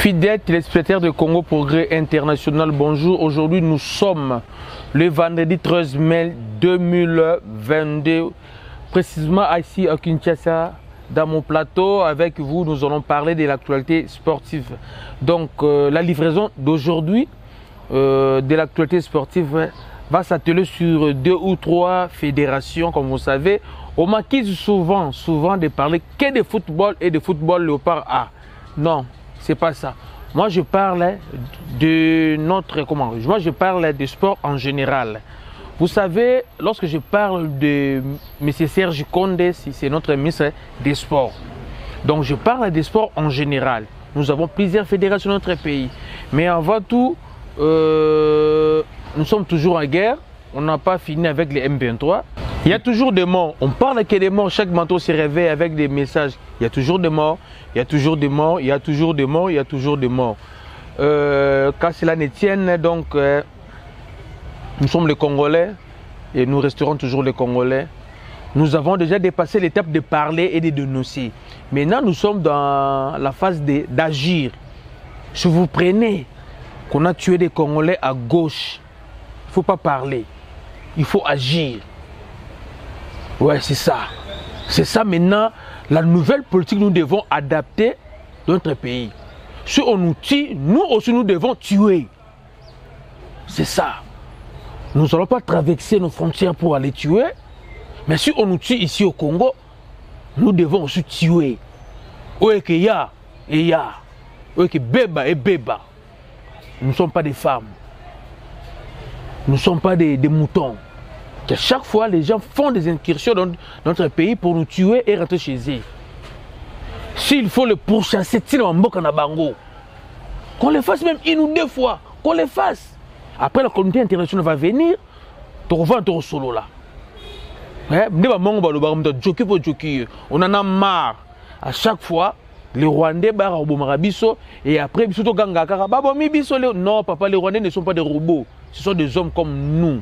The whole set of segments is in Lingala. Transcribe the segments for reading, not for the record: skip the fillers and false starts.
Fidèles téléspectateurs de Congo Progrès International, bonjour. Aujourd'hui, nous sommes le vendredi 13 mai 2022, précisément ici à Kinshasa, dans mon plateau. Avec vous, nous allons parler de l'actualité sportive. Donc, la livraison d'aujourd'hui de l'actualité sportive va s'atteler sur 2 ou 3 fédérations, comme vous savez. On m'accuse souvent de parler que de football et de football léopard A. Non, c'est pas ça. Moi, je parle de Moi, je parle de sport en général. Vous savez, lorsque je parle de M. Serge Condé, c'est notre ministre des Sports. Donc, je parle des sports en général. Nous avons plusieurs fédérations dans notre pays. Mais avant tout, nous sommes toujours en guerre. On n'a pas fini avec les M23. Il y a toujours des morts. On parle que des morts. Chaque matin se réveille avec des messages. Il y a toujours des morts. Il y a toujours des morts. Il y a toujours des morts. Il y a toujours des morts. Quand cela ne tienne, donc, nous sommes les Congolais et nous resterons toujours les Congolais. Nous avons déjà dépassé l'étape de parler et de dénoncer. Maintenant, nous sommes dans la phase d'agir. Si vous prenez qu'on a tué des Congolais à gauche, il ne faut pas parler. Il faut agir. Ouais, c'est ça. C'est ça maintenant, la nouvelle politique que nous devons adapter dans notre pays. Si on nous tue, nous aussi nous devons tuer. C'est ça. Nous n'allons pas traverser nos frontières pour aller tuer. Mais si on nous tue ici au Congo, nous devons aussi tuer. Ouais, que ya et ya. Ouais, que beba et beba. Nous ne sommes pas des femmes. Nous ne sommes pas des moutons. À chaque fois, les gens font des incursions dans notre pays pour nous tuer et rentrer chez eux. S'il faut le pourchasser, qu'on le fasse même 1 ou 2 fois, qu'on le fasse. Après, la communauté internationale va venir, tu solo là. On en a marre. À chaque fois, les Rwandais et après, non, papa, les Rwandais ne sont pas des robots. Ce sont des hommes comme nous.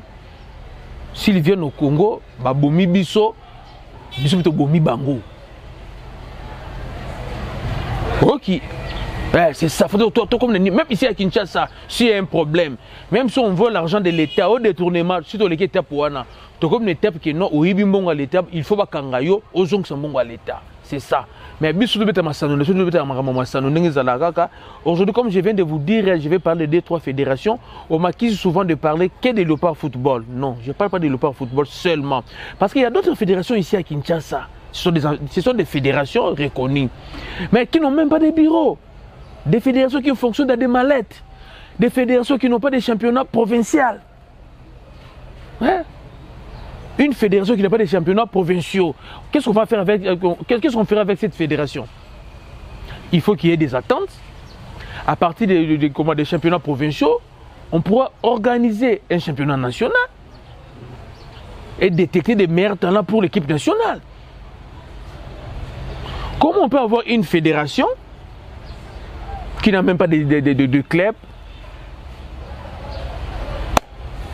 S'ils viennent au Congo, babomi biso, biso to bomi bango. Ok. C'est ça. Même ici à Kinshasa, s'il y a un problème, même si on veut l'argent de l'État au détournement, si tu as l'État pour un an, comme l'État qui est non, au Ibimbo à l'État, il faut pas kangayo, aux gens qui sont à l'État. C'est ça. Mais aujourd'hui, comme je viens de vous dire, je vais parler des 3 fédérations. On m'accuse souvent de parler que de léopard football. Non, je ne parle pas de léopard football seulement. Parce qu'il y a d'autres fédérations ici à Kinshasa. Ce sont des fédérations reconnues. Mais qui n'ont même pas de bureaux. Des fédérations qui fonctionnent dans des mallettes. Des fédérations qui n'ont pas de championnats provinciaux. Hein? Une fédération qui n'a pas de championnats provinciaux. Qu'est-ce qu'on va faire qu'est-ce qu'on fera avec cette fédération? Il faut qu'il y ait des attentes. À partir des championnats provinciaux, on pourra organiser un championnat national et détecter des meilleurs talents pour l'équipe nationale. Comment on peut avoir une fédération qui n'a même pas de club,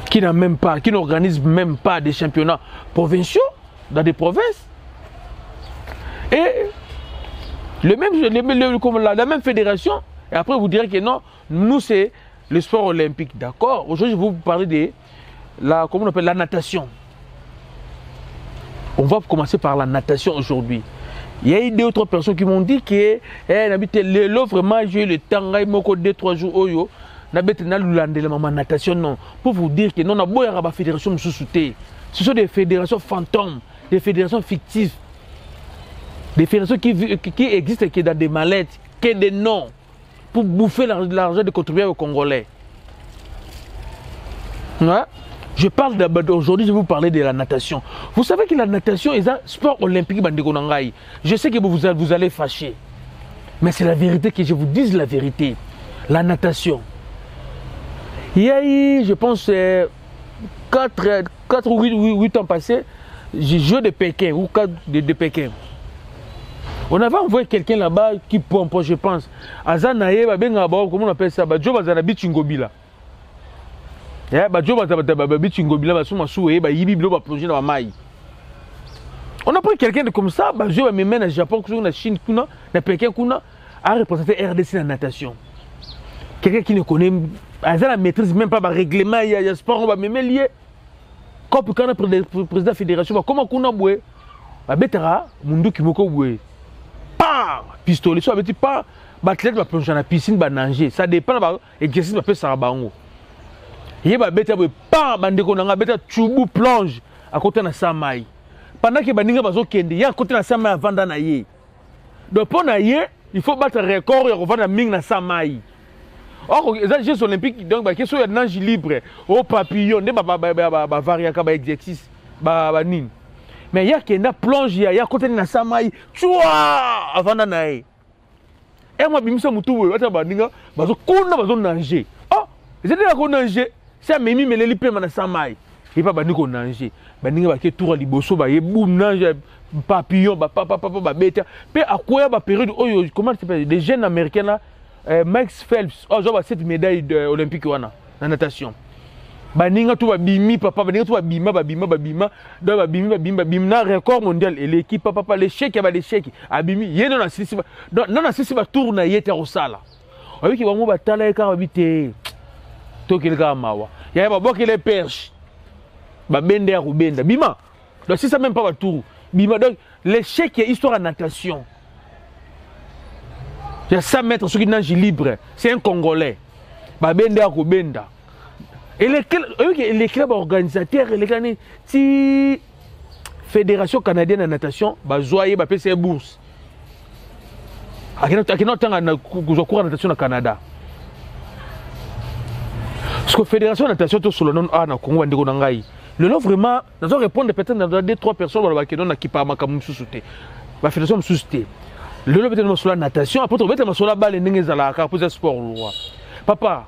qui n'organise même pas des championnats provinciaux dans des provinces. Et la même fédération, et après vous direz que non, nous c'est le sport olympique. D'accord. Aujourd'hui, je vais vous parler de la natation. On va commencer par la natation aujourd'hui. Il y a eu 2 ou 3 personnes qui m'ont dit que vraiment j'ai le temps, 2-3 jours. Natation, non. Pour vous dire que non, on a beau y avoir fédération sous-souté. Ce sont des fédérations fantômes, des fédérations fictives, des fédérations qui existent qui dans des mallettes, qui ont des noms pour bouffer l'argent des contribuables congolais. Ouais? Aujourd'hui, je vais vous parler de la natation. Vous savez que la natation est un sport olympique. Je sais que vous allez fâcher. Mais c'est la vérité, que je vous dise la vérité. La natation. Il y a eu, je pense, 4 ou 8 ans passés, j'ai joué de Pékin, ou 4 de Pékin. On avait envoyé quelqu'un là-bas qui pompe, je pense. Azanaye, comment on appelle ça? Joe Bazanabi Chingobila. On a pris quelqu'un de comme ça, je me mène au Japon, à Chine, à Pékin, à représenter RDC en natation. quelqu'un qui ne connaît pas la maîtrise même pas le règlement, il y a sport, on va même lier. Quand le président de la fédération, comment on a boué, betera, mundu qui moko boué. Pas pistolet, soit petit pas, l'athlète va plonger dans la piscine, va nager. Ça dépend de l'exercice, va faire ça bango. Il va beta boué, pas bandeko nanga beta chubu plonge à côté de sa maille. Pendant que bandinga bazo kende, il y a à côté de sa maille avant d'anayer. Donc pour nayer, il faut battre un record et revendre la mine dans sa maille. Or, les Jeux olympiques, donc, il y a un nage libre, au papillon, des variables, des exercices, mais il y a qui plonge, il y a côté de sa maille, tchoua, avant d'anayer. Et moi, je me suis dit, je vais nager. Oh, je vais nager. C'est un mémi, mais les lips, dans sa maille. Il ne va pas nager. Il va faire tour à l'ibosso, il va boum, nager, papillon, papa, bêta. Puis à quoi il y a période, comment tu s'appelle, des jeunes américains là, Max Phelps, oh, j'ai cette médaille olympique en natation. Baninga tout va bimi, papa, baninga tout va bima, na record mondial et l'équipe, papa, l'échec, il y a des chèques, abimi, il y a dans la session, tourne, il y a au sala. Oui, qui va mouvoir tala et carabité. Tout qu'il y a mawa. Il y a beaucoup de perches. Bende ou benda. Bima. Donc, si ça même pas tour. Bima. Donc, l'échec, il y a histoire en natation. Il y a 100 mètres sur qui nage libre. C'est un Congolais. Bende ou benda. Et les clubs organisateurs, les clubs, si Fédération canadienne de natation, Bazoye, c'est une bourse. À quel temps natation au Canada? Parce que la Fédération de natation, tout sur le nom de Congo, le nom vraiment, nous allons répondre peut-être dans 2-3 personnes qui ont équipé à Makamoum sous-souté. La Fédération de sous-souté. Le nom peut-être sur la natation, après on va mettre sur la balle et nous allons faire un sport. Papa,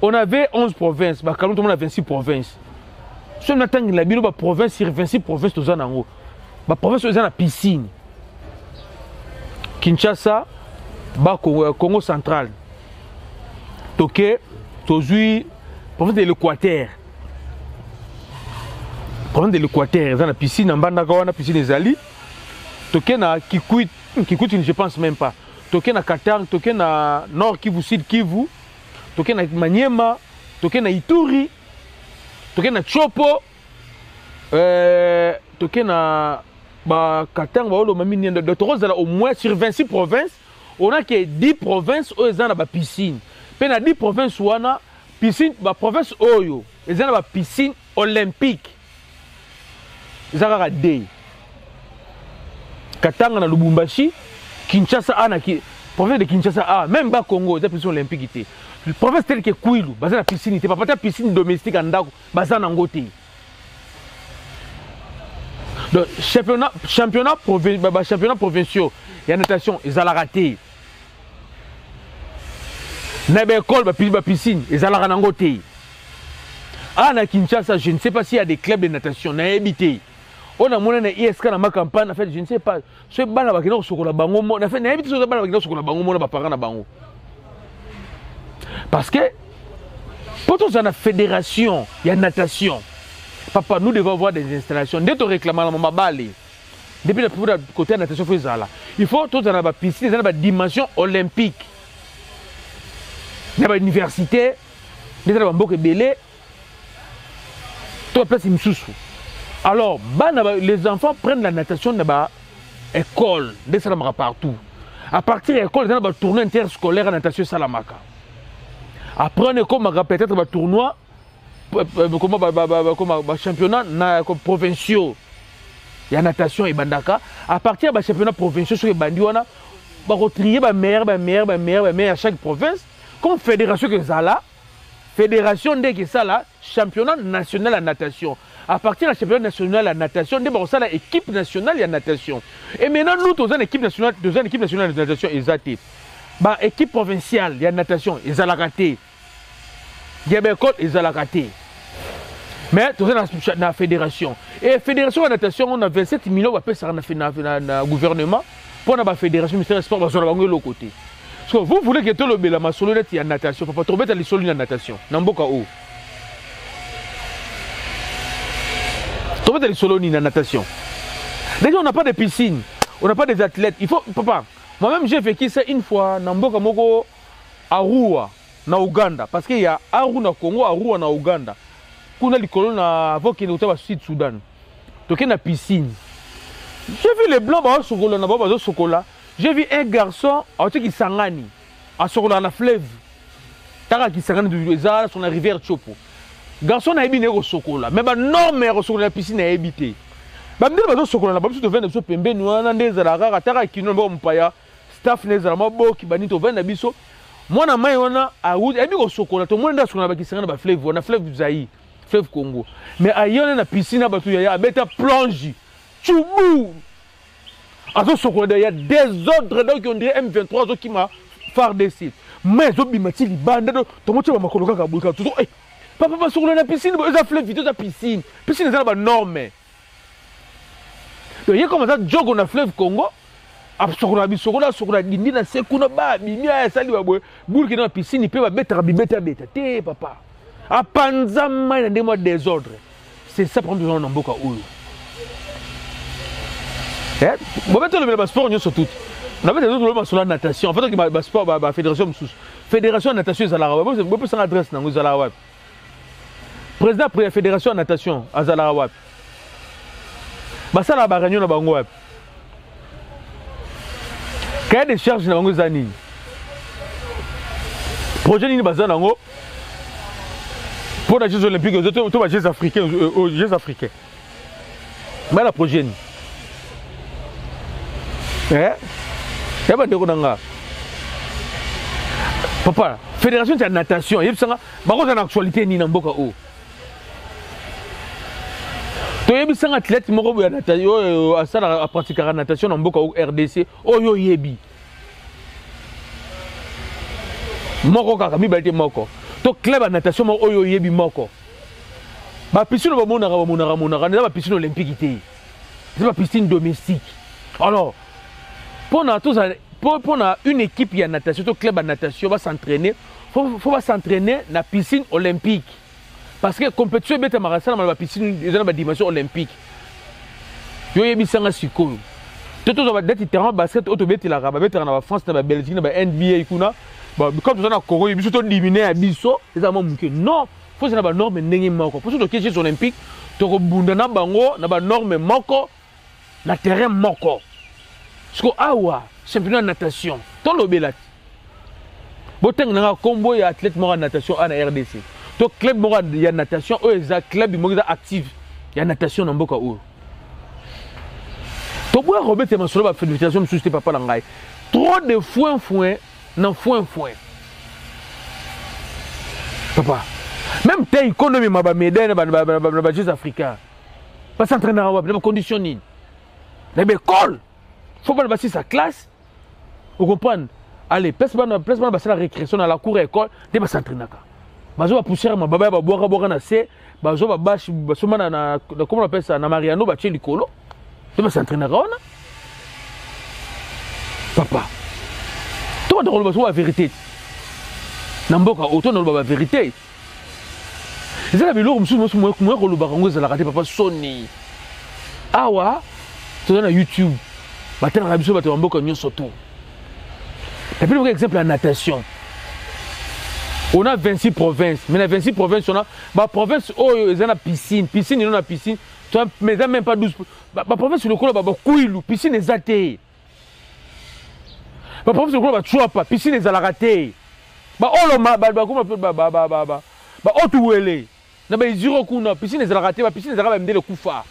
on avait 11 provinces, on a 26 provinces. Si on attend la ville, province sur 26 provinces, tout ça en haut. La province est dans la piscine. Kinshasa, Congo central. Toké, Tozui, province de l'Équateur. Province de l'Équateur, dans la piscine, en bas de la piscine des Ali. Toké na Kikwit, je pense même pas. Toké na Katang, Toké na Nord Kivu, Sud Kivu. Toké na Maniema, Toké na Ituri, Toké na Chopo, Toké na Katang, au moins sur 26 provinces, on a que 10 provinces où ils ont la piscine. Puis dans 10 provinces où on a piscine, la province Oyo, ils ont la piscine olympique. Ils ont la day. Katanga na Lubumbashi, Kinshasa a na province de Kinshasa a, même bas Congo, ils ont la piscine olympique. La province telle que Kouilou, ils ont la piscine, ils n'ont pas la piscine domestique en Dago, ils ont Nangote. Donc, championnat provincial, il y a une natation, ils ont la raté. Dans l'école, la piscine, ils ont la raté. À Kinshasa, je ne sais pas s'il y a des clubs de natation, on a habité. On a mon ISK dans ma campagne, en fait, je ne sais pas. Ce ban là qui est sur la bango, on a fait une habitude sur la ban là qui est sur la bango, on a pas parlé na bango. Parce que pour tous dans la fédération, il y a natation. Papa, nous devons avoir des installations. Dès que tu réclames la maman balé, depuis le côté de la natation, il faut tout dans la piscine, dans la dimension olympique. Il y a une université, il y a un belé, tout place est sous. Alors, les enfants prennent la natation dans l'école, des Salamaka partout. À partir de l'école, ils ont un tournoi interscolaire en natation Salamaka. Après, on a peut-être un tournoi, comme championnat provincial. Il y a natation et bandaka. À partir du championnat provincial, sur les bandits, on va retrier les meilleurs à chaque province. Comme fédération que ça là, fédération dès que ça là, championnat national en natation. À partir du championnat national en natation, dès que ça là, équipe nationale en natation. Et maintenant, nous, nous avons une équipe nationale de natation exatée. Équipe provinciale en natation, ils ont la raté. Il y a des écoles, ils ont la raté. Mais nous avons la fédération. Et la fédération en natation, on a 27 millions de personnes dans le gouvernement. Pour la fédération, le ministère des Sports, on va de l'autre côté. Parce que vous voulez que tout le monde ait solo en natation. Papa, tu vas les solo en natation. Namboka où? Tu vas les solo en natation. Déjà, on n'a pas de piscine. On n'a pas des athlètes. Il faut, papa, moi-même, j'ai vécu ça une fois. Namboka Moko à Roua. na Uganda parce qu'il y a Aru na Congo, Aru na Uganda. Kuna likolo na avoki na utaba Sud Soudan. Toke na piscine. J'ai vu les blancs ba sokola na ba sokola. J'ai vu un garçon qui sangani à sokola na fleuve. Taka qui sangani du ezala sur la rivière Chopo. Garçon na ebi ne ko sokola, mais ba norme ko sokola na piscine na ebité. Ba mdele ba sokola na ba biso to vendre biso pembeni wana ndezala kaka taka kino ba mpaya staff nezala maboki bani to vendre biso. Mwana mai wana audi ebi ko sokola to mwana sokola ba kisanga na ba fleuve na fleuve Zaïre, fleuve Congo. Mais ayone na piscine ba to ya beta plonge. Tchoubou. Azo sokola il y a des ordres donc on dirait M23 qui m'a FARDC. Mais zo bimati libanda to moche ba makolo kaka buka to eh papa sokola na piscine ba za fleuve vite za piscine. Piscine za ba norme. Donc il y a comme ça jogo na fleuve Congo. Sokola bisokola sokola dindi na sekuna ba bimia ya sali ba boule na piscine pe ba beta bibeta beta te papa apanza mai na ndemo désordre. C'est ça prendre besoin na mboka oyo. Bon maintenant le sport nous surtout. On avait des autres sur la natation. En fait que sport ba fédération sous fédération natation Zalawa. Moi sans adresse na Zalawa. Président de la fédération natation à Zalawa. Ba ça la ba réunion na bango. Cahier de charge na bango zani. Projet ni bazana ngo. Pour les Jeux olympiques aux Jeux africains aux Jeux africains. Mais la projet ni. Yaba ndeko nanga. Papa, fédération de natation, yebisanga bako na actualité ni na mboka o. To yebisanga athlète moko ya natation asala a pratiquer natation na mboka o RDC oyo yebi. Moko kaka mibalite moko. To club de natation moko oyo yebi moko. Ba piscine ba monaka na ba piscine olympique té. C'est pas piscine domestique. Alors pour une équipe de natation, tout club de natation va s'entraîner. Faut s'entraîner dans la piscine olympique. Parce que la compétition est dans la piscine dans la dimension olympique. Il y a des gens qui sont des terrains de basket, en France, en Belgique, en NBA, comme ça, en Congo, ils sont diminués à Bisso. Non, il faut que les normes soient pour les Jeux olympiques, il faut que les normes soient dans le terrain. Parce que awa championnat de natation ton lobelati boteng na combo ya athlète mora natation en RDC to club mora ya natation o eza club mora active ya natation na mboka o to boya robete masolo ba fédération msuste papa la ngai trop de foin na foin papa même te économie ma ba médaille ba Jeux africains pas s'entraîner à ba condition ni na école. Il faut pas passer sa classe. Vous comprenez? Allez, place la récréation dans la cour école, tu vas s'entraîner. Tu vas pousser ma baba, tu vas boire na C, tu vas comment on appelle ça, na Mariano, tu vas chez Licolo. Tu vas s'entraîner. Papa, tu vas te la vérité. Namboka, auto na la vérité. C'est la bilo, moi ko lubarango za la raté papa Sony. Awa, tu es sur YouTube. Maintenant, on a besoin de mboka nyonso tout. Et puis, par exemple, la natation. On a 26 provinces. Mais dans 26 provinces, on a ma province où il y a une piscine. Piscine, il y a une piscine. Mais il n'y a même pas 12. Ma province, sur le coup, il y a Kouilou. Piscine, il y a raté. Ma province, sur le coup, il y a Chouapa. Piscine, il y a raté. Otouélé. Il y a Ziro Kuna. Piscine, il y a raté. Piscine, il y a raté. Le Koufa.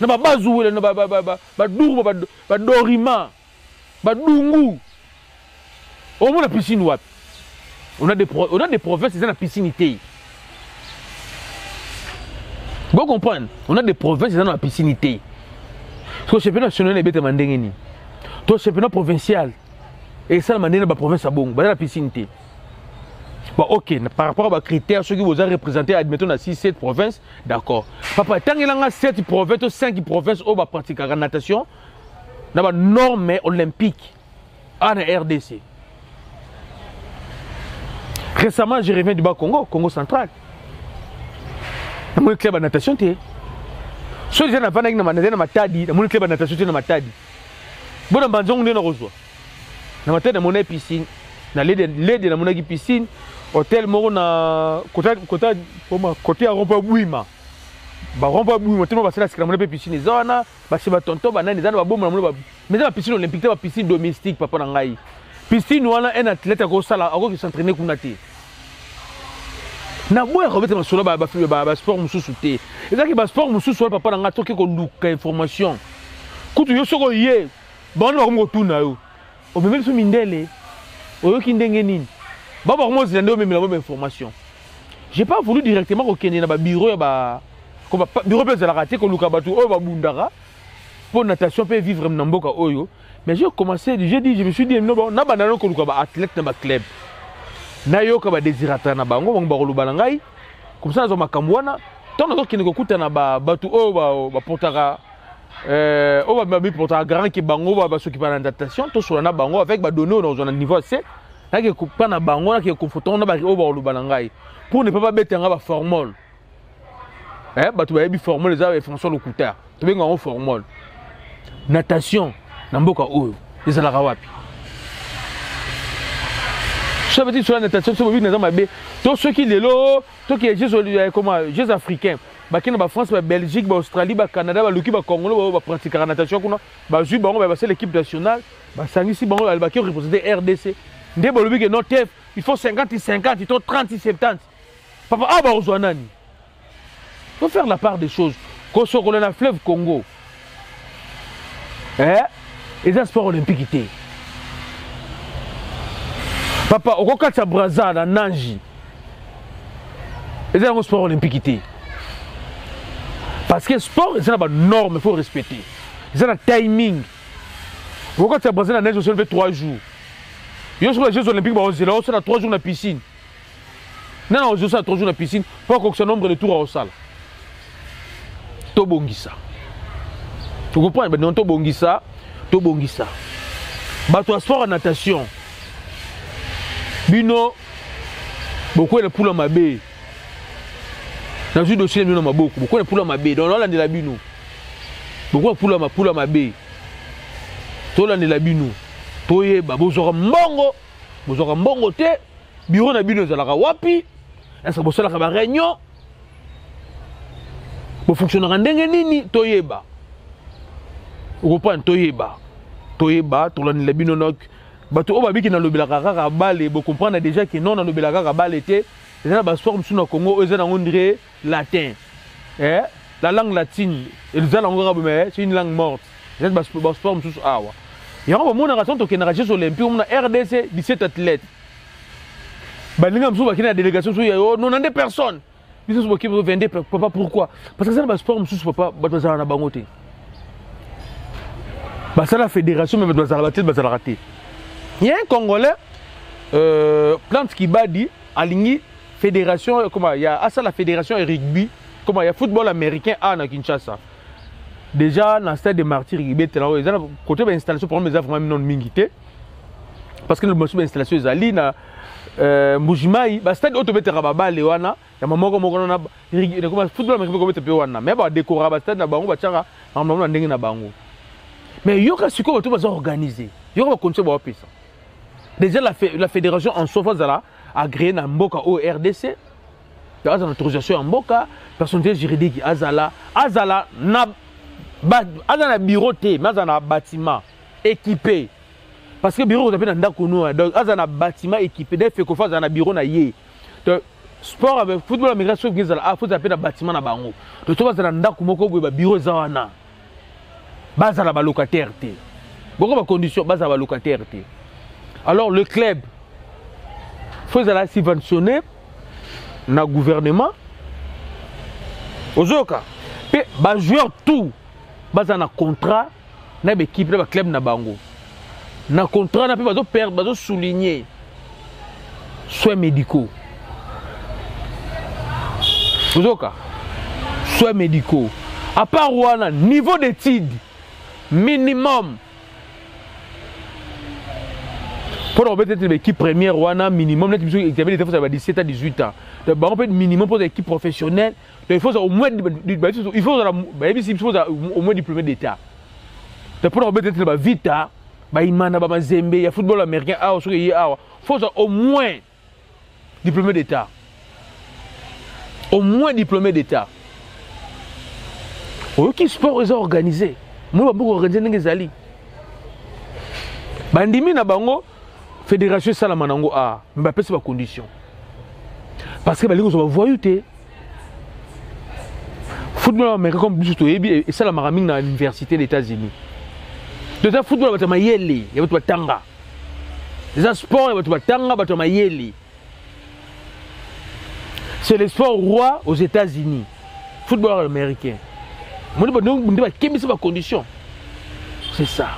Na ba bazouele na ba dourma ba dorima ba dungu au moins la piscine wapi on a des provinces dans la piscineité vous comprenez on a des provinces dans la piscine été parce que championnat national est bête mandengeni toi championnat provincial et ça la mandena ba province à bon ba la piscine été. Bon, ok, par rapport aux critères, ceux qui vous ont représenté, admettons, dans 6-7 provinces, d'accord. Papa, tant qu'il y a 7 provinces ou 5 provinces où on va pratiquer la natation, il y a une norme olympique en RDC. Récemment, je reviens du Bas-Congo, Congo central. Il y a un club de natation. Si vous avez un club de natation, il y a un club de natation. Si vous avez un club de natation, il y a une piscine. Il y a une piscine. hôtel moko na côté ya rompa bwima ba rompa bwima tellement ba sala sikala mona pe piscine ezana ba se ba tonto ba nani ezana ba bomba mona ba mais ba piscine olympique te ba piscine domestique papa na ngai piscine wana un athlète ko sala ko s'entraîner kuna te na boya ko beta masolo ba sport mususu te ezaki ba sport mususu wala papa na ngai toke ko luka information kutu yo soko ye ba wana ba ko tuna yo o memeli so mindele o yo kindenge nini baba comment c'est la même information. J'ai pas voulu directement reconnaître na bureau ba comme bureau de la raté ko luka batu o ba bundara pour natation peut vivre na mboka oyo mais j'ai commencé je me suis dit non na banana ko luka ba athlète na ba club na yo ka ba désirata na bango ba ko lubala ngai comme ça zo makambwana tant na ko ko kuta na ba batu o ba portara o ba mi portara grand ki bango ba so ki ba na natation to so na bango avec ba donner dans un niveau assez nake kupa na bango nake konfoto na ba o ba lubala ngai pour ne pas mettre nga ba formol batu ba yebi formol za ba François Lokuta to benga on formol natation na mboka oyo ezala ka wapi ça veut dire sur la natation c'est mobile na mabe to ceux qui lelo to qui jeux comme jeux africains ba kina ba France ba Belgique ba Australie ba Canada ba luki ba Congo ba pratiquer la natation kuna ba ju bango ba c'est l'équipe nationale ba sangisi bango ba qui représenter RDC ndé ba lubi que non tef il faut 50-50 il faut 30-70 papa ah ba ozwanani faut faire la part des choses ko sokolo na fleuve Congo et ça sport olympique té papa au kokatsa braza na nanji et ça un sport olympique té parce que sport c'est la norme il faut respecter c'est la timing au kokatsa braza na nanji on fait 3 jours yo sur les jeux olympiques ba on c'est là 3 jours na piscine non je ça 3 jours na piscine pour que ce nombre de tours au salle to bongisa tu comprends ben non to bongisa ba to sport en natation bino beaucoup de poula mabe na ju dossier bino maboko beaucoup de poula mabe donc là ndela bino beaucoup poula mabe to là ndela bino to yeba bozora mbongo te bureau na bino ezalaka wapi est-ce que bosalaka ba réunion bo fonctionnera ndenge nini to yeba to yeba to là ndela bino nok bato o babiki na lobelaka kaka bale bo comprendre déjà que non na lobelaka kaka bale te c'est ba sport musu na Congo eza na ngondre latin la langue latine eza na ngora mais c'est une langue morte c'est ba sport musu awa ya ko mona raton to kenaka jeux olympiques on a RDC 17 athlètes balinga musu bakina délégation so yo 90 personnes biso so bakina 22 papa pourquoi parce que ça ba sport musu papa bato za na bangote ba ça la fédération mais bato za la raté. Il y a un Congolais, Plante Kibadi, aligné fédération, comment il y a la fédération rugby, comment il y a football américain à Kinshasa. Déjà, dans le stade de Martyrs, il y a côté de l'installation, pour moi, vraiment non mingité. Parce que le monsieur d'installation est allé na Mbujimaï, le stade auto bete rababa lewana, il y a maman comme on a football américain comme bete wana, mais ba décorer ba stade na bango ba tchara, en maman ndenge na bango. Mais yo ka siko auto ba organiser. Yo ka continuer ba pesa. Déjà, la fédération en soi a créé un Mboka au RDC. Il y a une autorisation en Mboka, personnalité juridique Azala. Azala n'a un bureau, mais un bâtiment équipé. Parce que le bureau, vous avez un bâtiment donc Azala bâtiment équipé. Dès que vous avez un bureau, donc sport avec football, migration, vous avez un bâtiment na bango. Donc vous avez un bureau zawana. Base à la locataire. Beaucoup de conditions, base à la locataire. Alors le club, il faut subventionner le gouvernement. Ozoka, puis les joueurs tout, ils ont un contrat, ils ont une équipe, un club na bango. Na contrat, ils ont perdre, ils ont souligner soins médicaux. Ozoka, soins médicaux. À part ouana, niveau d'études minimum. Pour peut-être l'équipe première, wana minimum, il faut 17 à 18 ans. Donc, on peut minimum pour l'équipe professionnelle. Il faut au moins diplômé d'État. Pour peut-être Vita, il y a football américain, il faut au moins diplômé d'état. Au moins diplômé d'état. Qui sport est organisé. Moi je organiser ndenge zali. Bandimi na bango fédération salama nango a mais pas ces conditions. Parce que balingo so voyouté. Football américain comme juste et ça la maraming dans l'université des États-Unis. De ça football ba mayele, ya ba tanga. Les sports ba tanga ba mayele. C'est le sport roi aux États-Unis. Football américain. Moi on ba kemisa ba condition. C'est ça.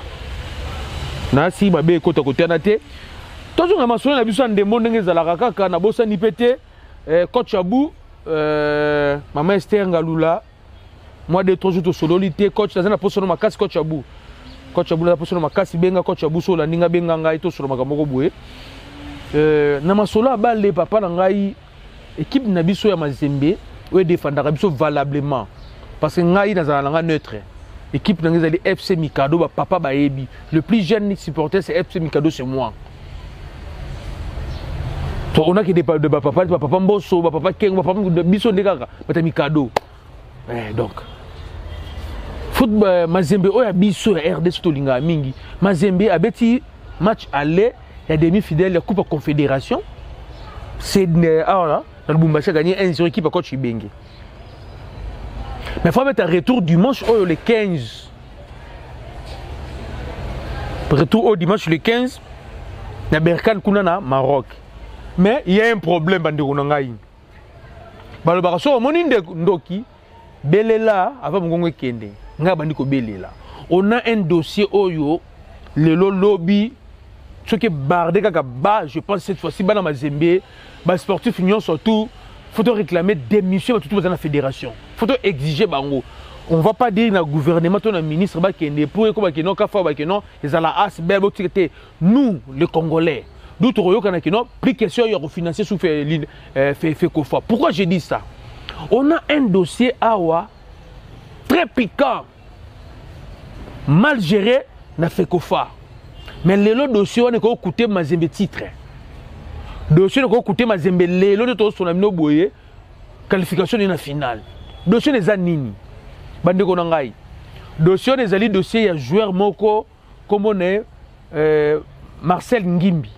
Na si ba be kota kota na te. Toujours na masolo na biso ndembo ndenge zalaka kaka na bosa ni pété coach Abou maman Esther Ngalula. Moi de 3 jours de sololité coach na poso na makasi coach Abou. Coach Abou na poso na makasi benga coach Abou so la ninga benga ngai to solo makamoko boye. Na masolo abale papa na ngai équipe na biso ya Mazembe o défendra biso valablement parce que ngai na zala neutre. Équipe na ngai FC Mikado ba papa ba yebi. Le plus jeune supporter c'est FC Mikado c'est moi. On a qui des de papa Mbosso, papa Keng, papa Biso Ndekaka, papa Mikado. Donc football Mazembe oya biso ya RDC Tolinga mingi. Mazembe abeti match aller, il y a demi-finale la Coupe Confédération. C'est là, dans le Bumbashi a gagné 1-0 équipe à coach Ibenge. Mais il faut mettre un retour dimanche au le 15. Retour au dimanche le 15. Na Berkane Kunana Maroc. Mais il y a un problème bandeko nangai. Balobaka so moni ndoki belela avant ngongo kende. Nga bandiko belela. On a un dossier oyo lelo lobby ce qui bardé kaka ba je pense cette fois-ci bana Mazembe ba sportif union surtout faut réclamer démission tout dans la fédération. Faut exiger bango. On va pas dire na gouvernement ton ministre ba kende pour ko ba keno ka fa ba keno ezala as bebo tikete nous les Congolais. D'autres plus question de financer sous FECOFA. Pourquoi j'ai dit ça? On a un dossier Awa très piquant, mal géré na FECOFA. Mais le dossier on est coûté Mazembe titre. Dossier on coûté Mazembe le de son amino boye qualification de la finale. Dossier des anini. Bande ko ngai. Dossier des ali dossier ya joueur moko comme on est Marcel Ngimbi.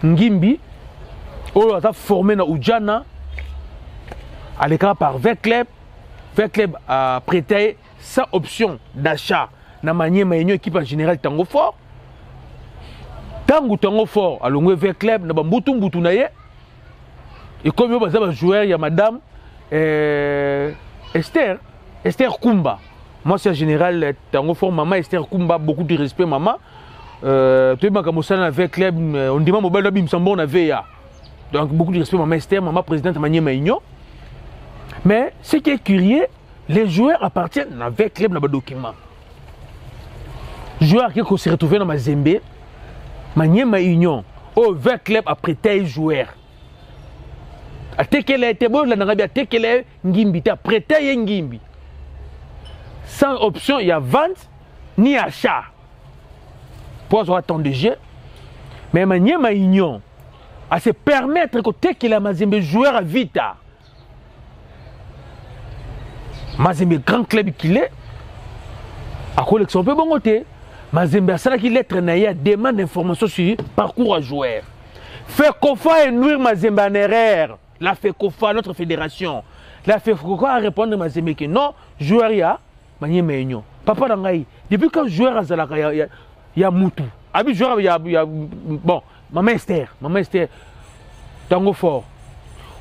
Ngimbi, on a formé na Oudjana, à l'écart par Vecleb. Vecleb a prêté sa option d'achat. Na manière ma équipe en général Tango Fort. Tango Fort, à l'ongwe Vecleb, na bambutu mbutu na ye. Et comme il y a un joueur, il y a madame Esther Kumba. Moi c'est en général Tango Fort, maman Esther Kumba, beaucoup de respect maman. Tu es avec club, on dit mobile d'abim sambon na VA. Donc beaucoup de respect maman Esther, maman présidente Manier Maïgnon. Mais ce qui est curieux, les joueurs appartiennent avec club dans le document. Joueurs qui se retrouvent dans Mazembe, Manier Maïgnon, au avec club a prêté joueur. A tekele était bon la Narabia tekele Ngimbi, a prêté Ngimbi. Sans option, il y a vente ni achat. Pour avoir tant de jeu, mais Manier Maïgnon à se permettre que la Mazembe joueur à Vita. Mazembe grand club qu'il est, à collection peu bon côté, Mazembe a ça qui lettre naïa demande d'informations sur parcours à joueur. FECOFA et nuire Mazembe en erreur. La FECOFA, notre fédération. La FECOFA a répondu à Mazembe que non, joueur ya Manier Maïgnon. Papa Dangaï, depuis quand joueur à Zalaka il y a Moutou. Abi joueur il y a bon, maman Esther, Tango Fort.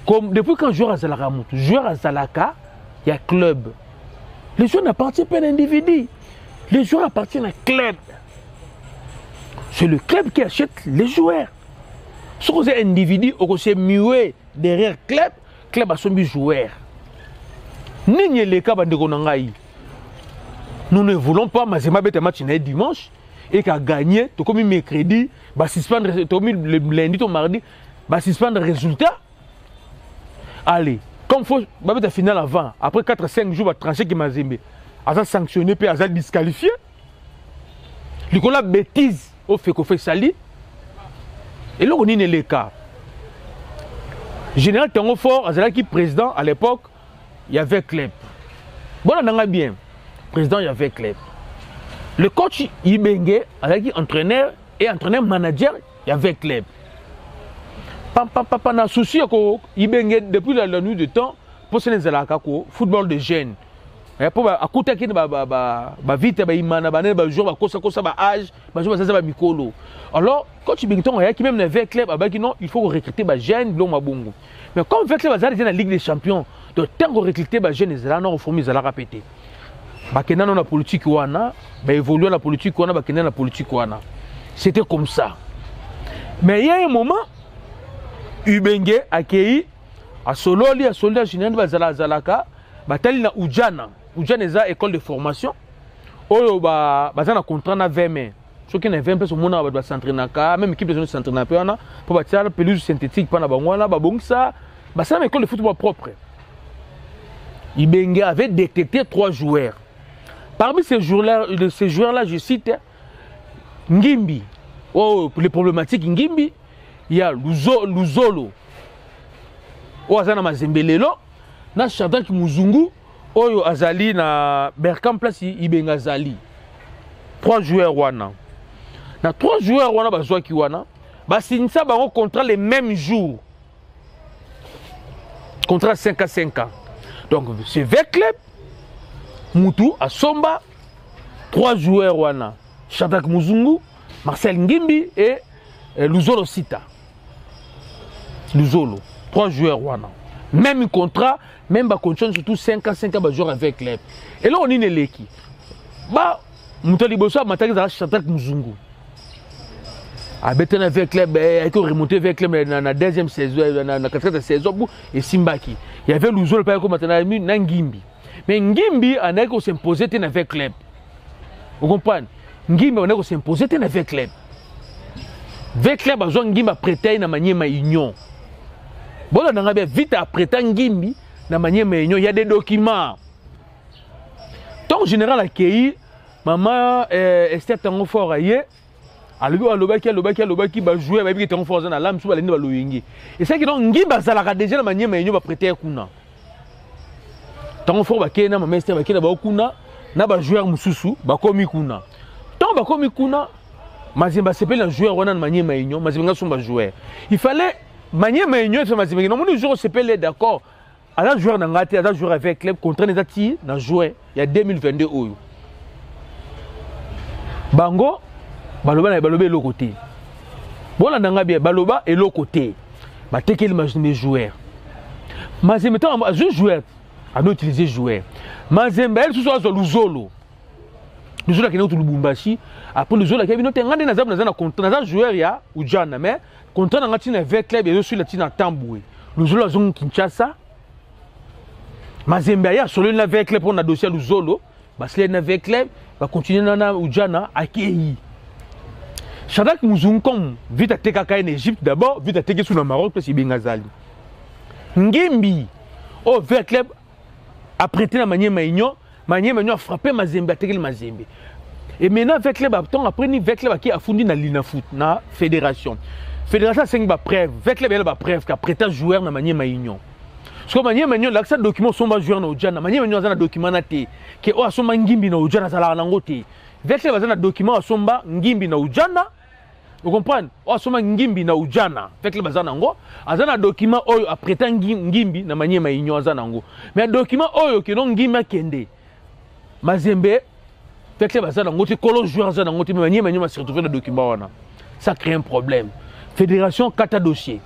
Comme depuis quand joueur à Zalaka Moutou, joueur à Zalaka, il y a club. Les joueurs n'appartiennent pas à un individu. Les joueurs appartiennent à un club. C'est le club qui achète les joueurs. Si vous êtes un individu, vous êtes muet derrière le club a son joueur. N'y les cas de nous ne voulons pas, mais c'est ma bête match dimanche. Et qui a gagné, tout comme mercredi, bah suspendre le lundi, ou mardi, bah suspendre le résultat. Allez, comme il faut, bah la finale avant, après 4-5 jours, bah trancher qui m'a zémé. À sanctionné, puis à disqualifié. Il y a bêtise au fait qu'on fait sali. Et là, on est les cas. Général Tango Fort, Azalaki président à l'époque, il y avait club. Bon, on a bien. Président, il y avait club. Le coach Ibenge, Azalaki entraîneur et entraîneur manager, il y avait club. Papa n'a souci que Ibenge, depuis la nuit de temps, pour se faire football de jeunes. Pour écouter que vite imana ba jour kosa ba âge ba jour ba mikolo. Alors quand tu binton il y a qui même avec club abaki non il faut recruter ba jeune blong mabungu. Mais comme avec club bazali dans la Ligue des Champions de temps recruter ba jeune ezala non former ezala répéter. Ba kena na politique wana ba évoluer la politique wana ba kena na politique wana. C'était comme ça. Mais il y a un moment Ubenge accueilli à Sololi à soldat général bazala zalaka batali na Ujana. Ujana eza école de formation. Oyo baza na contrat na 20 mai. Ceux qui na 20 personnes mona ba s'entraînaka, même équipe de s'entraîner pe wana pour bâtir la pelouse synthétique pana bangwana ba bongsa, ba ça école de football propre. Ibenge avait détecté 3 joueurs. Parmi ces joueurs-là, je cite Ngimbi. Oh, pour les problématiques Ngimbi, il y a Luzolo. Oazana Mazembelelo, na Shadrack Muzungu. Oyo Azali na Berkam place Ibenga Azali. 3 joueurs wana. Na 3 joueurs wana bazwa ki wana. Ba sinisa ba contrat les mêmes jours. Contrat 5 à 5 ans. Donc c'est avec club Moutou Asomba 3 joueurs wana. Shadrack Muzungu, Marcel Ngimbi et Luzolo Sita. Luzolo 3 joueurs wana. Même contrat, même ba condition surtout 5 à 5 ans ba joueur avec club. Et là on est l'équipe. Ba Moutali Bossa mataki za Shadrack Muzungu. A Beten avec club a été remonté avec club dans la deuxième saison dans la quatrième saison et Simbaki. Il y avait Luzolo pas comme maintenant na Ngimbi. Mais Ngimbi en a qu'on s'imposer avec club. Vous comprenez? Ngimbi on a qu'on s'imposer avec club. Avec club a Ngimbi a prêté na manière union. Bon, on a vite après Ngimbi, na manière il y a des documents. Donc, général accueilli, maman Esther Tango Fort aïe, alobaki ba jouer ba bi Tango Fort na lam sous ba lende ba loyingi. Et c'est que donc Ngimba zalaka déjà na manière ba prêter kuna. Tango Fort ba kena maman Esther ba kena ba kuna na ba joueur mususu ba komi kuna. Tant ba komi kuna, Mazemba s'appelle un joueur wana na manière Mazemba sont ba joueur. Il fallait manière Maïnyo fait Mazemba. Non mon joueur s'appelle d'accord. À joueur dans ngati, à joueur avec club contre les ati na jouer il y a 2022 oyo. Bango baloba na baloba l'autre côté. Bon la nanga bien baloba et l'autre côté. Ba tekeli mes joueurs. Mazemba tant joueur à nous utiliser joueur. Mazemba elle soit Luzolo. Luzolo qui est au Lubumbashi après Luzolo qui est venu ngande na contrat na joueur ya Ujana mais contrat na tina avec club et sur la tina Tamboué. Luzolo zong Kinshasa. Mazembe ya solo na avec club pour na dossier Luzolo, parce que na avec club va continuer na Ujana accueilli. Shadrack Muzungu comme vite ateka en Égypte d'abord, vite ateka sur le Maroc parce qu'il Ngazali. Ngimbi au avec club a prêté la manière Maïnyo a frappé Mazembe ateka le Mazembe. Et maintenant avec club après ni avec club qui a fondé na Lina Foot na fédération. Fédération c'est une preuve, avec club elle ba preuve qu'a prêté joueur na manière Maïnyo. Parce que manière Maïnyo l'accès document sont ba joueur na Ujana, manière Maïnyo na document na te que o asomba Ngimbi na Ujana sala na ngote. Avec club na document asomba Ngimbi na Ujana. Vous comprenez? O asomba Ngimbi na Ujana. Avec club na ngo, azana document oyo a prêté Ngimbi na manière Maïnyo azana ngo. Mais document oyo que non Ngimbi kende. Mazembe avec club na ngote kolo joueur azana ngote mais manière Maïnyo se retrouver dans document wana. Ça crée un problème. Fédération kata dossier.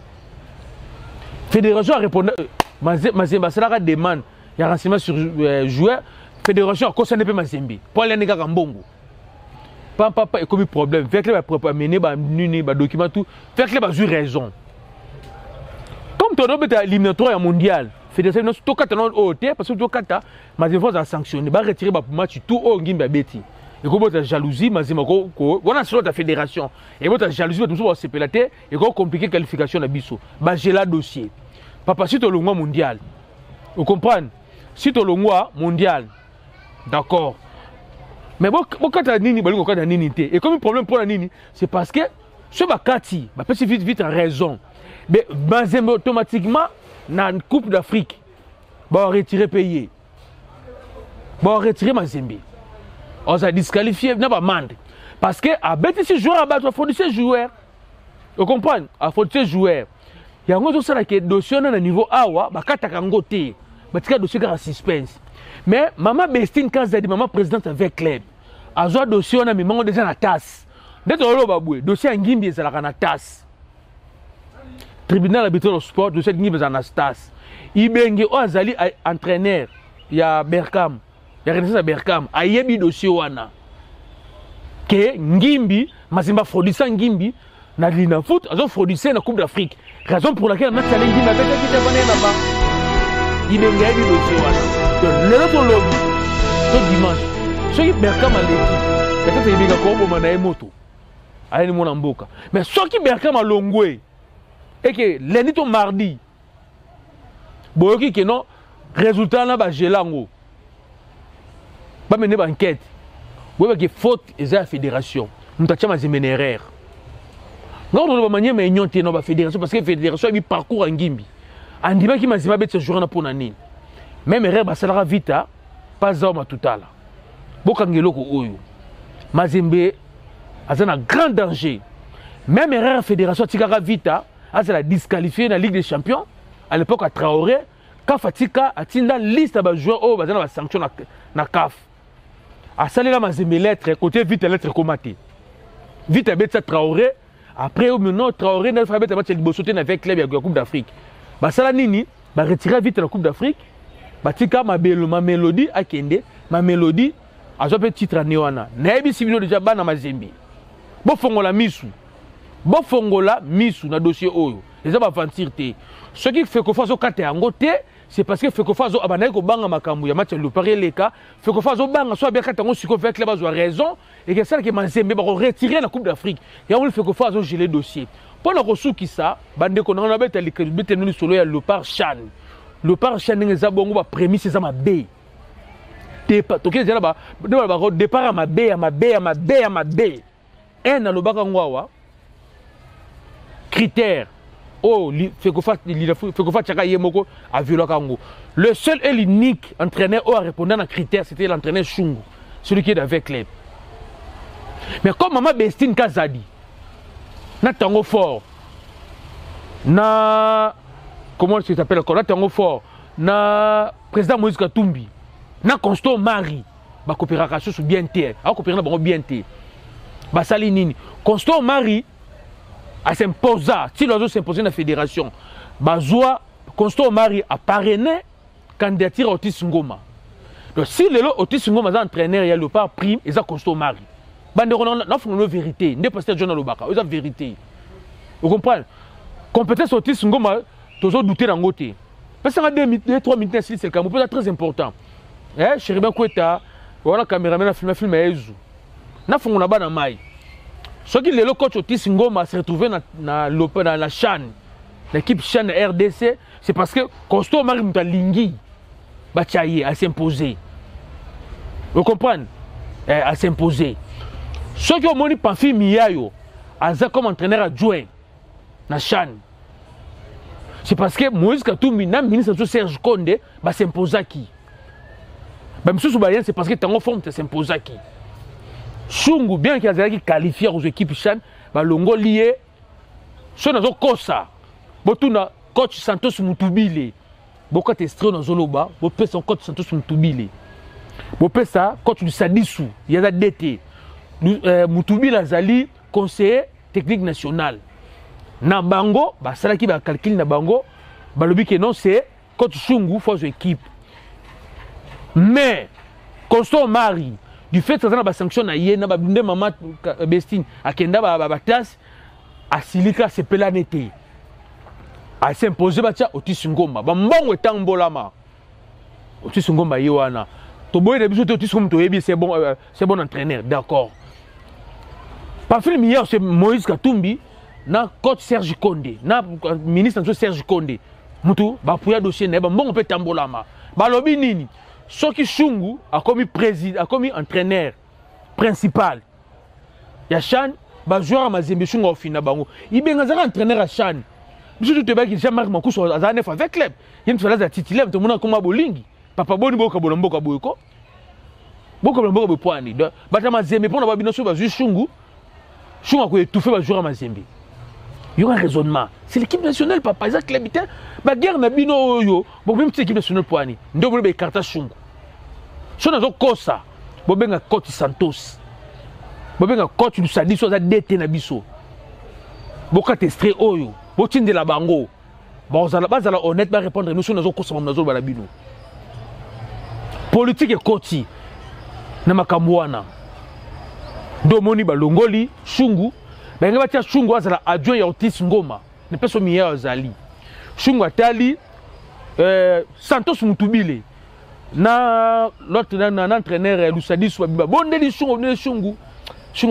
Fédération a répondu Mazemba sera demande il y a renseignement sur joueur fédération a concerné Mazembe pour aller nega Kambongo. Papa et comme problème fait que va mener ba nuni ba document tout fait que va jouer raison. Comme ton objet éliminatoire mondial fédération to kata non OT parce que to kata Mazemba a sanctionné ba retirer ba match tout au Ngimba beti. Et comme ta jalousie Mazemba ko wana sur ta fédération et votre jalousie tout ça c'est pelaté et ko compliquer qualification na biso ba gela dossier. Papa, si tu as le mois mondial, vous comprenez? Si tu as le mois mondial, d'accord. Mais quand tu as nini, et comme le problème pour la nini, c'est parce que ce bakati, vite en raison. Mais Mazembe automatiquement, dans la Coupe d'Afrique, va retirer payé. Va retirer Mazembe. On s'est disqualifié, n'a pas mande. Parce que à bêter ces joueurs, à faut ces joueurs. Vous comprenez? À faut ces joueurs. Il y a un autre qui est dossier à niveau A, bah kataka ngoté, bah tika dossier qui a suspense. Mais maman Bestine quand elle dit maman présidente avec club, a joué dossier on a mis maman déjà na tasse. Dès que on baboué, dossier en Ngimbi c'est la na tasse. Tribunal arbitral au sport, dossier Ngimbi c'est na tasse. Ibenge o azali entraîneur, il y a Berkam, il y a Renaissance Berkam, a yebi dossier wana. Que Ngimbi, Mazemba fraudissant Ngimbi. Na lina foot, ils ont fraudé la Coupe d'Afrique. Raison pour laquelle on a challengé avec qui était abonné là-bas. Il est gagné le dossier. Donc, le autre lobby, ce dimanche, ceux qui Berkam à l'équipe, peut-être qu'il y a un peu de moto. Allez, mon amboka. Mais ceux qui Berkam à Longwe, et que lundi ou mardi, boyoki que non, résultat là, gelango. Pas mener enquête. Vous voyez que faute est la fédération. Nous avons des erreurs. Non, on va manier mais ignorer la fédération parce que la fédération a mis parcours en Ngimbi. En disant qu'il m'a dit que ce jour pour nani. Même erreur basalara vita pas homme tout à l'heure. Bokangelo ko oyo. Mazembe a un grand danger. Même erreur la fédération tikara vita a la disqualifié dans la Ligue des Champions à l'époque à Traoré quand Fatika a tinda liste de joueurs au bazana ba sanction na CAF. A salé la Mazembe lettre côté vite lettre comaté. Vite a bet Traoré. Après, au moment où Traoré n'a pas fait le bosoté avec club la Coupe d'Afrique. Bah ça la nini, bah retirer vite la Coupe d'Afrique. Bah tika ma mélodie à Kende, ma mélodie a joué titre à Néwana. Naebi sibino déjà ban na Mazembe. Bo fongola misu. Bo fongola misu na dossier oyo. Les gens aventir té. Ce qui fait que faso kate angote, c'est parce que fait que faso abanaye ko banga makambu ya match le pari leka, fait que faso banga soit bien kate ngo siko fait club a raison. Et que ça qui Mazembe va retirer la Coupe d'Afrique. Et on le fait que fasse geler le dossier. Pendant que sous qui ça, bande qu'on a bête le solo ya le par Chan. Le par Chan les abongo ba prémisse ça ma B. Départ. Donc déjà là départ à ma B à ma B à ma B à ma B. Un na le baka ngwawa. Critère. Oh, fait que fasse chaka yemoko a viola kango. Le seul et l'unique entraîneur au répondant à critère, c'était l'entraîneur Chungu, celui qui est avec club. Mais comme Maman Bestine Kazadi, na tango fort, na comment ça s'appelle encore, na tango fort, na président Moïse Katumbi, na Constant Marie, ba coopération sous bien terre, a coopérer na bien terre. Ba sali nini, Constant Marie a s'imposé, si l'oiseau s'imposer dans la fédération, ba zoa Constant Marie a parrainé candidature Otis Ngoma. Donc si le Otis Ngoma est entraîneur, il y a le pas prime, il y a Constant Marie. Bande on fait une vérité, n'est pas ce journal au baka, c'est la vérité. Vous comprenez? Compétence Otis Ngoma, toujours douter dans côté. Parce que 2-3 minutes c'est le cas, c'est très important. Eh, Chéribin Koueta, voilà caméraman a filmé Ezu. Na fait on a dans mai. Ce qui le coach Otis Ngoma s'est retrouvé dans la chaîne, l'équipe chaîne RDC, c'est parce que Constant Marie Moutalingui, Bachaye a s'imposer. Vous comprenez? A s'imposer. Ceux qui ont moni Pafi Miyayo, Aza comme entraîneur adjoint, na Chan. C'est parce que Moïse Katumbi, le ministre de Serge Konde, va s'imposer à qui? C'est parce que tu forme, tu s'imposer à qui? Chungu, bien qu'il y ait qualifié aux équipes Chan, Longo lié, ce n'est pas ça. Botuna, coach Santos Moutubile, beaucoup d'extraits dans Zoloba, beaucoup son coach Santos Moutubile. Beaucoup ça, coach du Sadissou, il y a des DT. Moutubile Azali, conseiller technique national. Na bango, bah ça là qui va calculer na bango, bah le but que non c'est coach Chungu force équipe. Mais Constant Marie, du fait que ça na sanction na yena ba binde maman Bestine, akenda ba classe, a silika c'est pelanete. A s'imposer ba tia Otis Ngoma, ba mbongo etambolama. Otis Ngoma yewana. To boye de biso Otis Ngoma to yebi c'est bon entraîneur, d'accord. Pas film hier c'est Moïse Katumbi. Na coach Serge Konde, na ministre de Serge Konde, mutu ba pouya dossier ne ba mbongo pe tambolama. Ba lobi nini? Soki Chungu a commis président, a commis entraîneur principal. Ya Chan ba joueur Mazembe Chungu au fina bango. Ibenga zaka entraîneur à Chan. biso tu ba ki Jean-Marc Makuso azane fa avec club yem tu la titulaire to mona koma bolingi papa boni boka bolomboka boyeko boka bolomboka bo poani bata mazembe pona ba binoso ba shungu shunga ko étouffer ba joueur mazembe yo un raisonnement c'est l'équipe nationale papa Isaac Lebita ba guerre na bino yo bo même équipe nationale poani ndo bo be karta shungu sona zo kosa bo benga coach Santos bo benga coach du Sadiso za DT na biso boka testre oyo bo tinde la bango bazala honnête ba répondre nous sona zo kosa na zo ba bino politique et coach na makamwana ndo moni ba longoli shungu benga batia shungu azala adjoint ya Otis Ngoma ne peso miya azali shungu atali Santos Mutubile na l'autre na entraîneur Lusadisu babiba bondeli shungu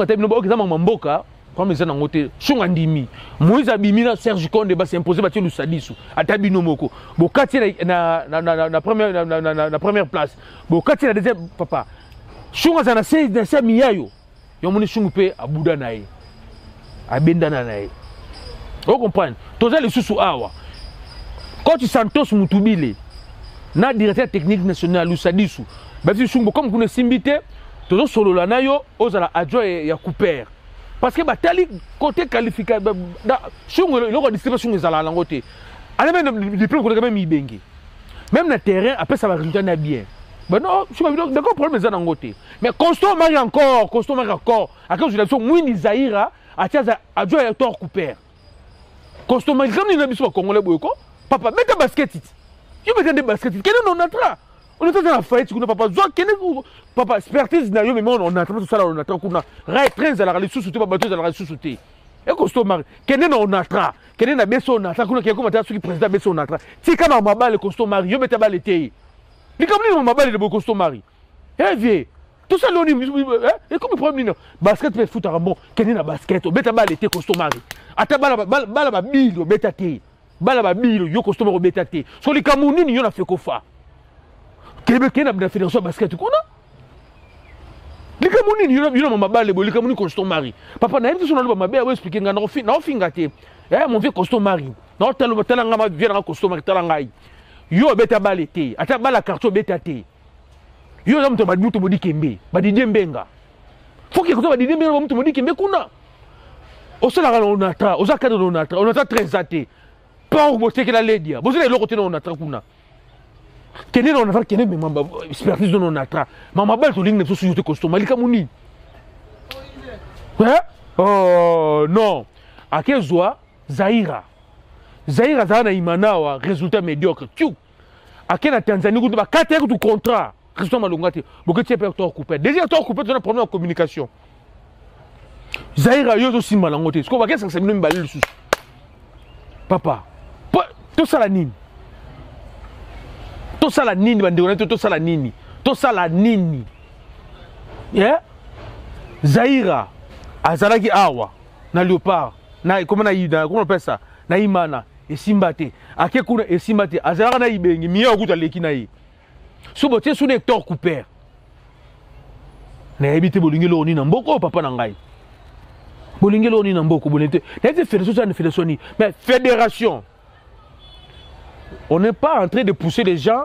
atali no ba okeza mboka comme les na ngote shungu ndimi Moïse Abimi na Serge Konde ba s'imposer batia Lusadisu atabi no moko bokati na première place bokati na deuxième papa shungu azana c'est miyayo yo moni shungu pe abuda na ye abendana na ye vous comprenez toza le susu awa coach Santos Mutubile na directeur technique national Lusadisu ba fi shungu comme kuna simbité tozo solola na yo ozala adjoint ya Cooper parce que batali côté qualifié shungu loko distribution ezala langote ale même le plan ko même ibengi même na terrain après ça va résultat na bien. Ben non, je suis d'accord, problème est en côté. Mais Constant Marie encore. À cause de la Mouini Zahira, à Tiaza, à Joe et Tor Cooper. Constant Marie, comme il n'a pas Congolais, papa, mets ta basket. Tu mets des baskets. Quel est notre entra? On est dans la fête, tu n'as pas besoin. Papa, expertise, on a tout ça, on a tout ça. Rai, train, à la sous-souté, pas bateau, à la sous-souté. Et Constant Marie, quel est notre entra? Quel est notre entra? Quel est notre président Besson entra? Si quand on m'a balle, Constant Marie, je mets ta balle été. Les comme m'a balle de Constant Marie. Eh vieux, tout ça l'on et comme problème basket peut foot à bon, quel est la basket, beta balle été Constant Marie. Ata balle bille beta té. Balle bille yo Constant Marie beta té. Sur les Camerounais ni on a fait kofa. Québec na la fédération basket qu'on a. Les Camerounais ni on m'a balle les Camerounais Constant Marie. Papa na même son m'a bien expliquer ngana na fingaté. Eh mon vieux Constant Marie. Na tala ngama viendra Constant Marie tala ngai. Yo beta balete ata bala carton beta te yo za mto badi modi kembe badi dembenga foki ko badi dembenga mto modi kembe kuna osala on atra oza cadre on atra très até pas au boté que la ledia bozela lo côté on atra kuna kene on atra kene mamba expertise on atra mama bal to ligne so yote costume malika muni oh non akezwa Zahira zana imanawa résultat médiocre tu akena Tanzanie ko ba 4 heures de contrat résultat malongati boketi pe to couper déjà to couper ton problème de communication Zahira yo zo simba langote ko ba kesa semino mbali lusu papa to sala nini bande to sala nini yeah Zahira azalaki awa na Léopard na comment on appelle ça na imana esimbate akekuna esimbate azalaka na ibengi miya okuta leki na ye so botie suna Hector Cooper na ebite bolingelo oni na mboko papa na ngai bolingelo oni na mboko bolente na fédération ni mais fédération on n'est pas en train de pousser les gens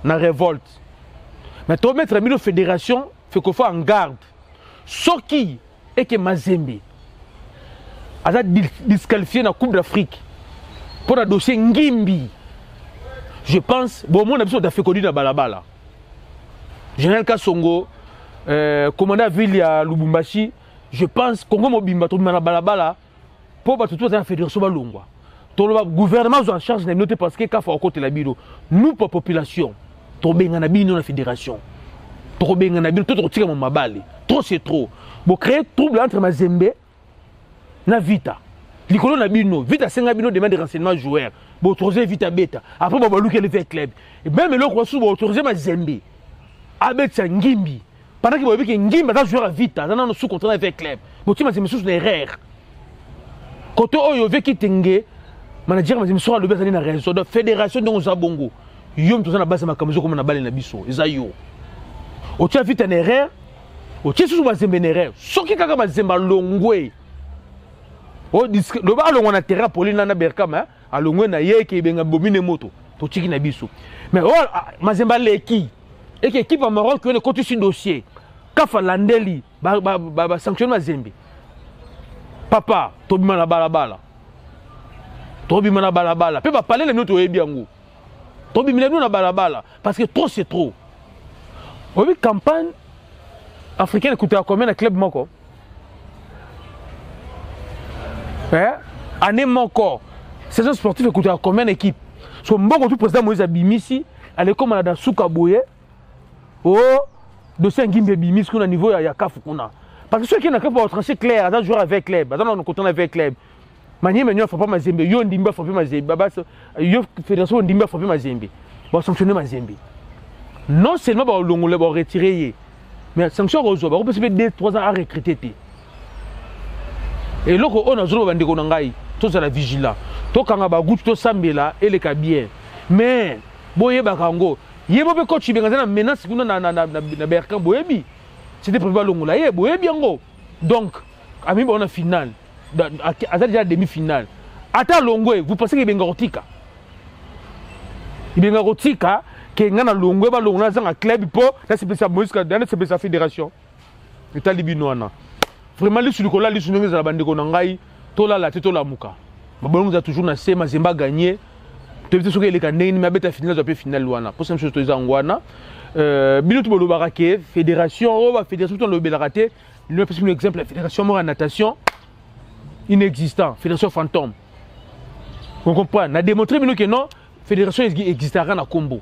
na révolte mais to mettre mino fédération fait qu'on soit en garde soki et que Mazembe a disqualifié dans la Coupe d'Afrique pour un dossier Ngimbi. Je pense, bon, mon avis, on a fait connu dans Balabala. Général Kassongo, commandant ville à Lubumbashi, je pense, Congo Mobimba, tout le monde à Balabala, pour battre tout la fédération Balongwa. Tout le gouvernement est en charge de la minute parce que quand on côté la biro, nous, pour la population, trop bien, on a bien la fédération. Trop bien, on a bien tout le tir mon balle. Trop, c'est trop. Pour créer trouble entre Mazembe na Vita. L'icône na bino, Vita senga bino demande des renseignements joueurs. Bon autoriser Vita beta. Après bon baluki le fait club. Et même le croissou bon autoriser Mazembe. Abetsa Ngimbi. Pendant que bobi que Ngimbi va jouer à Vita, dans sous contrat avec club. Bon tu Mazembe sous l'erreur. Quand oyo veki tenge, manager Mazembe sera le bezani na raison de fédération de Zabongo. Yom to na base makamuzo comme na balle na biso. Ezayo. O tia Vita na erreur. O tia sous Mazembe na erreur. Soki kaka Mazembe longwe. o disque le ba longo na terrain polina na berkama alongo na ye ke benga bomine moto to tiki na biso mais o Mazemba leki et que équipe au Maroc qui est sur dossier kafa landeli ba sanctionne Mazembe papa tobima na balabala pe ba parler les notes ebiango tobima na balabala parce que trop c'est trop. Oui, campagne africaine coûte combien de club moko année moko saison sportive coûte combien d'équipes so mbongo tout président Moïse Abimisi allait comme dans Souka Boye oh dossier ngimbe Bimisi qu'on a niveau ya CAF kuna parce que ceux qui n'a pas tranché clair dans jouer avec club dans on content avec club manier menyo faut pas Mazembe yo ndimba faut pas Mazembe baba yo fédération ndimba faut pas Mazembe bon sanctionner Mazembe non seulement ba longole ba retirer mais sanction rezo ba peut se 2-3 ans à recruter et loko on a zolo bande ko ngai to za la vigilant to kanga ba gutu to sambela et les bien mais boye ba kango yebo be coach benga na menace kuna na berkan boyebi c'était prévu longola ye boyebi ngo donc ami on a finale à déjà demi-finale ata longwe vous pensez que benga rotika benga rotika que ngana longwe ba longona za club po là c'est ça Moïse dans c'est sa fédération eta libinoana vraiment li sur kola li sur ngeza bande ko ngai to la to la muka ba za toujours na sema Mazemba gagner tu veux que les candiens mais bête finale doit finale wana pour cette chose to zangwana bino to bolo barake fédération fédération to le belaraté le petit exemple la fédération mora natation inexistant fédération fantôme on comprend na démontrer bino que non fédération existera na Kombo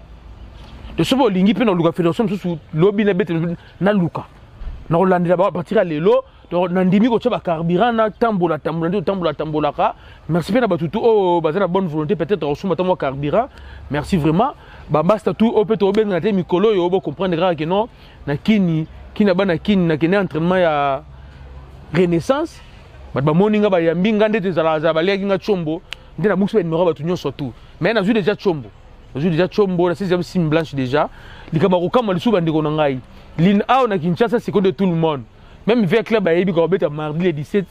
de ce bolingi pe na luka fédération sous lobby na bête na luka na Hollande ba partir à lelo na ndimi ko tshaba carburant na tambola ka merci bien batutu oh bazana bonne volonté peut-être au suma tamo carburant merci vraiment ba basta tout au peut au ben na te mikolo yo bo comprendre grave que non na kini bana kini na kene entraînement ya renaissance ba moninga ba yambinga ndete za ba leki nga chombo ndena muxo numéro ba tunyo surtout mais na ju déjà chombo na 6e sim blanche déjà likaba ko kama lisu bandiko na ngai lin a na Kinshasa c'est de tout le monde. Même avec club à Ebi Gorbet mardi le 17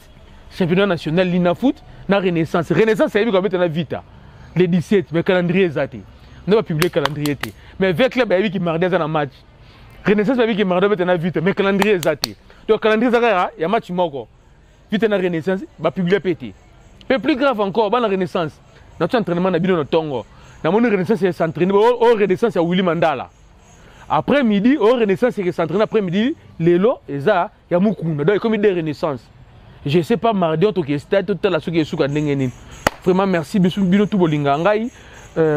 championnat national Lina Foot na Renaissance. Renaissance Ebi Gorbet na Vita le 17 mais calendrier zati. On va publier calendrier té. Mais avec club à Ebi qui mardi za na match. Renaissance Ebi qui mardi na Vita mais calendrier zati. Donc calendrier zaka ya match moko. Vita na Renaissance va publier pété. Mais plus grave encore ba na Renaissance. Notre entraînement na bino na Tongo. Na mon Renaissance c'est s'entraîner au Renaissance à Willy Mandala. Après midi, au Renaissance, c'est s'entraîner après midi, Lélo, et ça, il y a Moukouna. Donc, comme des Renaissance. Je ne sais pas, mardi, en tout cas, c'était tout à la souke et souka n'engenin. Vraiment, merci, Bino Toubolinga.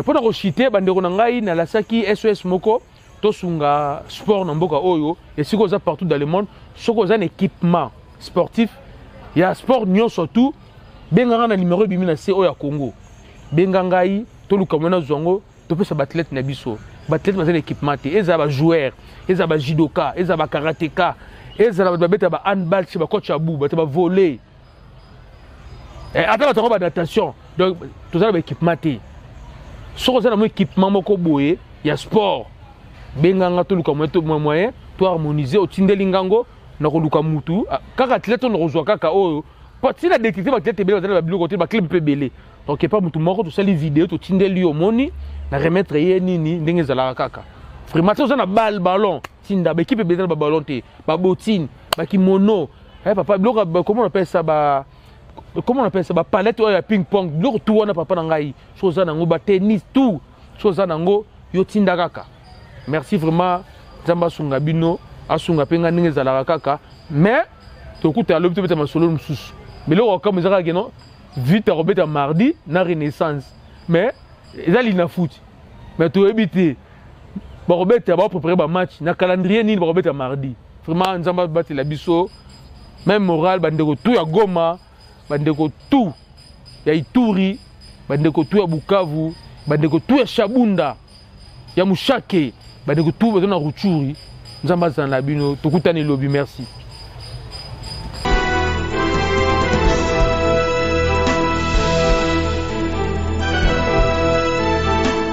Pour nous chiter, Banderonangai, Nalasaki, SOS Moko, Tosunga, sport, Namboka, Oyo, et si vous avez partout dans le monde, si vous avez un équipement sportif, il y a sport, Nyon surtout, Benganga, na numéro Bimina, c'est Oya Congo. Bengangai, Tolukamona Zongo, Topé sa battelette Nabiso. Battelette c'est un équipement ils ont joueur ils ont judoka ils ont karatéka ils ont handball c'est coach abou ba volley et attends ba natation donc tout ça équipement so ça na équipement moko boye ya sport benganga to luka moyen to harmoniser au tindeli ngango na ko luka mutu kaka athlète on rejoa kaka oyo si la détecter ba athlète belé ba bilo côté ba club pe belé donc pas mutu moko to sali vidéo to tindeli yo moni na remettre ye nini ndenge zala kaka vraiment ça na balle ballon tinda ba équipe bezala ba ballon té ba botine ba kimono papa comment on appelle ça ba palette ou ya ping pong bloko tout wana papa na ngai chose na ngo ba tennis tout chose na ngo yo tinda kaka merci vraiment zamba sunga bino asunga penga ndenge zala kaka mais to kuta lobi to beta masolo mususu mais loko comme zaka geno vite robeta mardi na Renaissance mais ils allaient na foot mais tu éviter ba robeta ba préparer ba match na calendrier ni ba robeta mardi vraiment nzamba battre la biso même moral bandeko tout ya Goma bandeko tout ya Ituri bandeko tout ya Bukavu bandeko tout ya Shabunda ya Mushake bandeko tout bazona Rutshuri nzamba za na bino to kutani lobi merci.